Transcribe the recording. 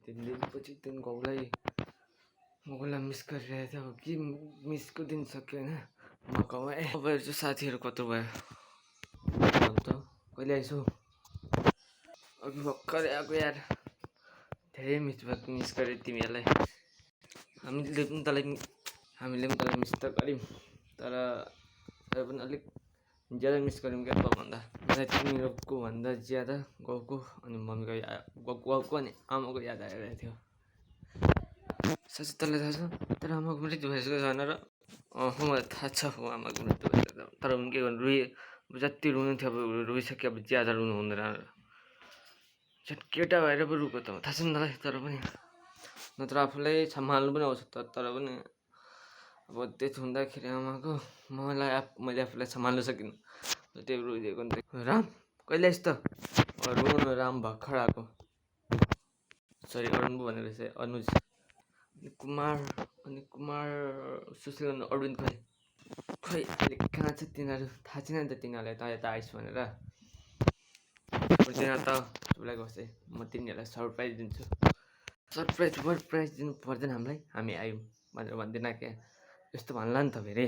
3 दिनपछि गाउँलाई मिस गरिरहेको थियो। अब के मिसको दिन सक्यो होइन। म गाउँ आएँ। अब हेर्छु साथीहरू कत्रो भयो अन्त कहिले आइसौ? अघि भर्खरै आएको यार। धेरै मिस गरेँ तिमीहरूलाई। हामीले पनि तँलाई मिस त गऱ्यौँ तर पनि अलिक ज्यादा मिस गऱ्यौँ क्या भन्दा। मलाई तिमीहरूको भन्दा ज्यादा गाउँको अनि गाउँको अनि आमाको याद आइरहेको थियो। साँच्चै तँलाई थाहा छ तर आमाको मृत्यु भइसकेको छैन र? मलाई थाहा छ हो आमाको मृत्यु भइसकेको छ। तर पनि के गर्नु जति रुनु थियो अब रोइसक्यो। अब ज्यादा रुनु हुँदैन। केटा भएर पो रुको त थाहा छ नि तँलाई। तर पनि नत्र आफूलाई सम्हाल्नु पनि आउँछ तर पनि अब डेथ हुँदाखेरि आमाको मैले आफूलाई सम्हाल्नु सकिनँ। त्यही रोइदिएको नि त। राम कहिले आइस् त? रुनु राम भर्खर आएको। सरी अरुण पो भनेको रहेछ अनुज। अनि कुमार सुशील अनि अरविन्द खोइ अहिले कहाँ छ तिनीहरू? थाहा छैन नि त तिनीहरूलाई त यता आइस् भनेर। तिनीहरू त चुप्लाएको होस् है। म तिनीहरूलाई सरप्राइज दिन्छु। सरप्राइज दिनु पर्दैन हामीलाई। हामी आयौँ भनेर भन्दैन क्या। यस्तो भन्ला नि त फेरि।